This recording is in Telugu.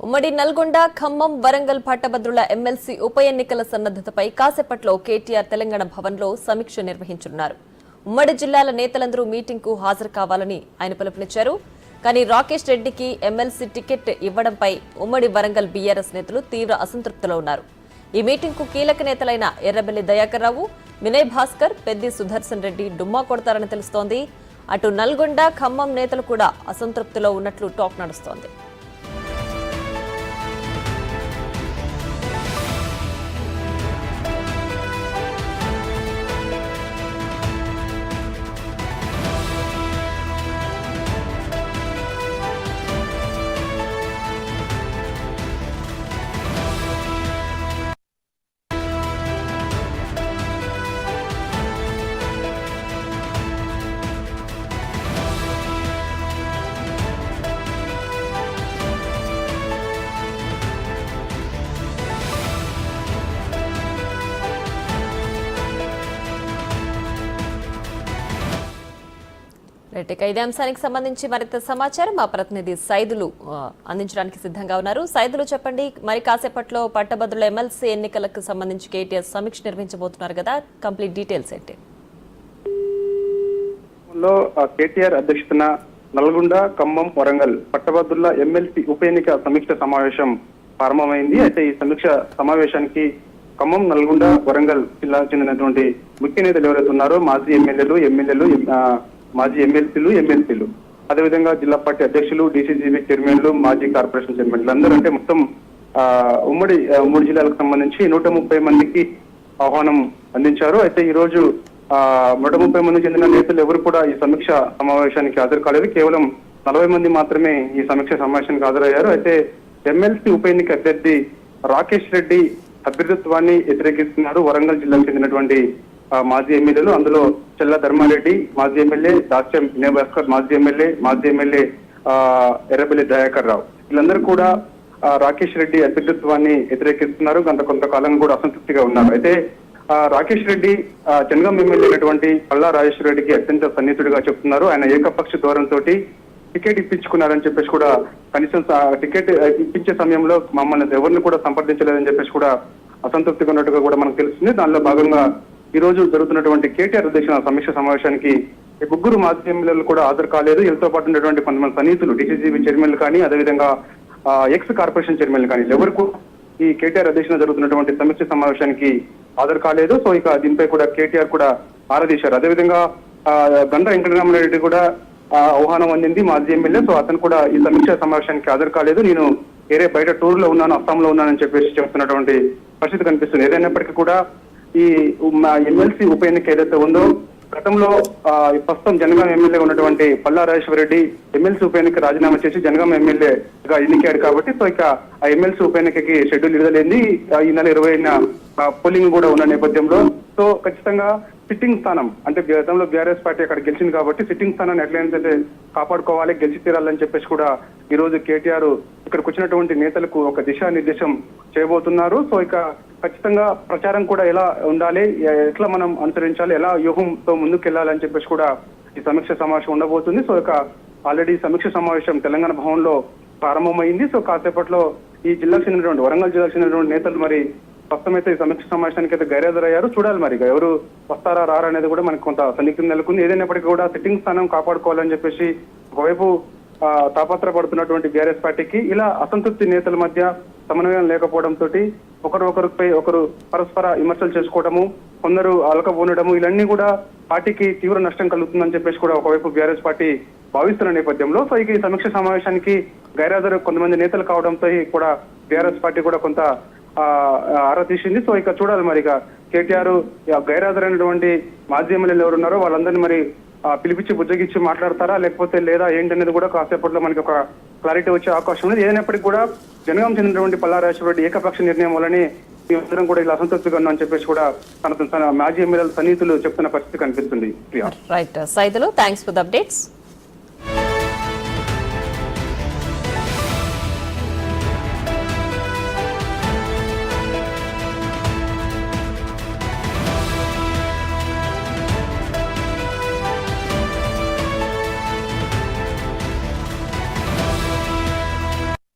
ఉమ్మడి నల్గొండ, ఖమ్మం, వరంగల్ పట్టభద్రుల ఎమ్మెల్సీ ఉప ఎన్నికల సన్నద్ధతపై కాసేపట్లో కేటీఆర్ తెలంగాణ భవన్లో సమీక్ష నిర్వహించనున్నారు. ఉమ్మడి జిల్లాల నేతలందరూ మీటింగ్కు హాజరు కావాలని ఆయన పిలుపునిచ్చారు. కానీ రాకేష్ రెడ్డికి ఎమ్మెల్సీ టికెట్ ఇవ్వడంపై ఉమ్మడి వరంగల్ బీఆర్ఎస్ నేతలు తీవ్ర అసంతృప్తిలో ఉన్నారు. ఈ మీటింగ్కు కీలక నేతలైన ఎర్రబెల్లి దయాకర్ రావు, వినయ్ భాస్కర్, పెద్ది సుదర్శన్ రెడ్డి డుమ్మా కొడతారని తెలుస్తోంది. అటు నల్గొండ, ఖమ్మం నేతలు కూడా అసంతృప్తిలో ఉన్నట్లు టాక్ నడుస్తోంది. ఇదే అంశానికి సంబంధించి మరింత సమాచారం మా ప్రతినిధి సైదులు అందించడానికి సిద్ధంగా ఉన్నారు. సైదులు చెప్పండి, మరి కాసేపట్లో పట్టభద్రుల ఎమ్మెల్సీ ఎన్నికలకు సంబంధించి కేటీఆర్ సమీక్ష నిర్వహించబోతున్నారు కదా, కంప్లీట్ డీటెయిల్స్ ఏంటి? కేటీఆర్ అధ్యక్షతన నల్గొండ, ఖమ్మం, వరంగల్ పట్టభద్రుల ఎమ్మెల్సీ ఉప ఎన్నిక సమీక్ష సమావేశం ప్రారంభమైంది. అయితే ఈ సమీక్ష సమావేశానికి ఖమ్మం, నల్గొండ, వరంగల్ జిల్లాకు చెందినటువంటి ముఖ్య నేతలు ఎవరైతే ఉన్నారో మాజీ ఎమ్మెల్యేలు, మాజీ ఎమ్మెల్సీలు, అదేవిధంగా జిల్లా పార్టీ అధ్యక్షులు, డీసీజీబీ చైర్మన్లు, మాజీ కార్పొరేషన్ చైర్మన్లు అందరూ అంటే మొత్తం ఉమ్మడి జిల్లాలకు సంబంధించి 130 మందికి ఆహ్వానం అందించారు. అయితే ఈ రోజు 130 మందికి చెందిన నేతలు ఎవరు కూడా ఈ సమీక్ష సమావేశానికి హాజరు కాలేదు. కేవలం 40 మంది మాత్రమే ఈ సమీక్ష సమావేశానికి హాజరయ్యారు. అయితే ఎమ్మెల్సీ ఉప ఎన్నిక అభ్యర్థి రాకేష్ రెడ్డి అభ్యర్థిత్వాన్ని వ్యతిరేకిస్తున్నారు వరంగల్ జిల్లాకు చెందినటువంటి మాజీ ఎమ్మెల్యేలు. అందులో చెల్ల ధర్మారెడ్డి మాజీ ఎమ్మెల్యే, దాస్యం వినయ్ భాస్కర్ మాజీ ఎమ్మెల్యే ఎర్రబెల్లి దయాకర్ రావు, వీళ్ళందరూ కూడా రాకేష్ రెడ్డి అభ్యర్థిత్వాన్ని వ్యతిరేకిస్తున్నారు. గత కొంతకాలం కూడా అసంతృప్తిగా ఉన్నారు. అయితే రాకేష్ రెడ్డి జనగాం ఎమ్మెల్యే అయినటువంటి పల్లా రాజేశ్వర రెడ్డికి అత్యంత సన్నిహితుడిగా చెప్తున్నారు. ఆయన ఏకపక్ష ధోరణితో టికెట్ ఇప్పించుకున్నారని చెప్పేసి కూడా, కనీసం టికెట్ ఇప్పించే సమయంలో మమ్మల్ని ఎవరిని కూడా సంప్రదించలేదని చెప్పేసి కూడా అసంతృప్తిగా ఉన్నట్టుగా కూడా మనకు తెలుస్తుంది. దానిలో భాగంగా ఈ రోజు జరుగుతున్నటువంటి కేటీఆర్ అధ్యక్షుల సమీక్ష సమావేశానికి ఈ ముగ్గురు మాజీ ఎమ్మెల్యేలు కూడా హాజరు కాలేదు. వీళ్ళతో పాటు ఉన్నటువంటి కొంతమంది సన్నిహితులు, డీసీజీబీ చైర్మన్లు కానీ, అదేవిధంగా ఎక్స్ కార్పొరేషన్ చైర్మన్లు కానీ ఎవరికి ఈ కేటీఆర్ అధ్యక్షులు జరుగుతున్నటువంటి సమీక్ష సమావేశానికి హాజరు కాలేదు. సో ఇక దీనిపై కూడా కేటీఆర్ కూడా ఆరాధీశారు. అదేవిధంగా గండ్ర వెంకటరామరెడ్డి కూడా ఆహ్వానం అందింది, మాజీ ఎమ్మెల్యే. సో అతను కూడా ఈ సమీక్ష సమావేశానికి హాజరు కాలేదు. నేను వేరే బయట టూర్ లో ఉన్నాను, అస్సాంలో ఉన్నానని చెప్పేసి చెప్తున్నటువంటి పరిస్థితి కనిపిస్తుంది. ఏదైనప్పటికీ కూడా ఈ ఎమ్మెల్సీ ఉప ఎన్నిక ఏదైతే ఉందో, గతంలో ప్రస్తుతం జనగాం ఎమ్మెల్యేగా ఉన్నటువంటి పల్లా రాజేశ్వర రెడ్డి ఎమ్మెల్సీ ఉప ఎన్నిక రాజీనామా చేసి జనగాం ఎమ్మెల్యేగా ఎన్నికాడు కాబట్టి, సో ఇక ఆ ఎమ్మెల్సీ ఉప ఎన్నికకి షెడ్యూల్ విడుదలైంది. ఈ నెల 20న పోలింగ్ కూడా ఉన్న నేపథ్యంలో సో ఖచ్చితంగా సిట్టింగ్ స్థానం అంటే గతంలో బీఆర్ఎస్ పార్టీ అక్కడ గెలిచింది కాబట్టి సిట్టింగ్ స్థానాన్ని ఎట్లయితే కాపాడుకోవాలి, గెలిచి తీరాలని చెప్పేసి కూడా ఈ రోజు కేటీఆర్ ఇక్కడికి వచ్చినటువంటి నేతలకు ఒక దిశానిర్దేశం చేయబోతున్నారు. సో ఇక ఖచ్చితంగా ప్రచారం కూడా ఎలా ఉండాలి, ఎట్లా మనం అనుసరించాలి, ఎలా వ్యూహంతో ముందుకు వెళ్ళాలని చెప్పేసి కూడా ఈ సమీక్ష సమావేశం ఉండబోతుంది. సో ఇక ఆల్రెడీ సమీక్ష సమావేశం తెలంగాణ భవన్ లో ప్రారంభమైంది. సో కాసేపట్లో ఈ జిల్లాకు చెందినటువంటి వరంగల్ జిల్లాకు చెందినటువంటి నేతలు మరి ప్రస్తుతమైతే ఈ సమీక్ష సమావేశానికి అయితే గైరాజరయ్యారు. చూడాలి మరి ఎవరు వస్తారా రారా అనేది కూడా మనకు కొంత సన్నిహితం నెలకొంది. ఏదైనప్పటికీ కూడా సిట్టింగ్ స్థానం కాపాడుకోవాలని చెప్పేసి ఒకవైపు తాపత్రపడుతున్నటువంటి బీఆర్ఎస్ పార్టీకి ఇలా అసంతృప్తి నేతల మధ్య సమన్వయం లేకపోవడంతో ఒకరిపై ఒకరు పరస్పర విమర్శలు చేసుకోవడము, కొందరు అలకపోనడము, ఇవన్నీ కూడా పార్టీకి తీవ్ర నష్టం కలుగుతుందని చెప్పేసి కూడా ఒకవైపు బీఆర్ఎస్ పార్టీ భావిస్తున్న నేపథ్యంలో సో ఇక ఈ సమీక్ష సమావేశానికి గైరాజరు కొంతమంది నేతలు కావడంతో కూడా బీఆర్ఎస్ పార్టీ కూడా కొంత ఆరా తీసింది. సో ఇక చూడాలి మరి ఇక కేటీఆర్ గైరాజరైనటువంటి మాజీ ఎమ్మెల్యేలు ఎవరు ఉన్నారో వాళ్ళందరినీ మరి పిలిపించి బుజ్జగిచ్చి మాట్లాడతారా లేకపోతే లేదా ఏంటనేది కూడా కాసేపట్లో మనకి ఒక క్లారిటీ వచ్చే అవకాశం ఉంది. ఏదైనప్పటికీ కూడా జనగాం చెందినటువంటి పల్లా రాజేశ్వర రెడ్డి ఏకపక్ష నిర్ణయం వల్లనే మేమందరం కూడా ఇలా అసంతృప్తిగా ఉన్నామని చెప్పేసి కూడా తన మాజీ ఎమ్మెల్యేల సన్నిహితులు చెప్తున్న పరిస్థితి కనిపిస్తుంది. Right Saidulu, thanks for the updates.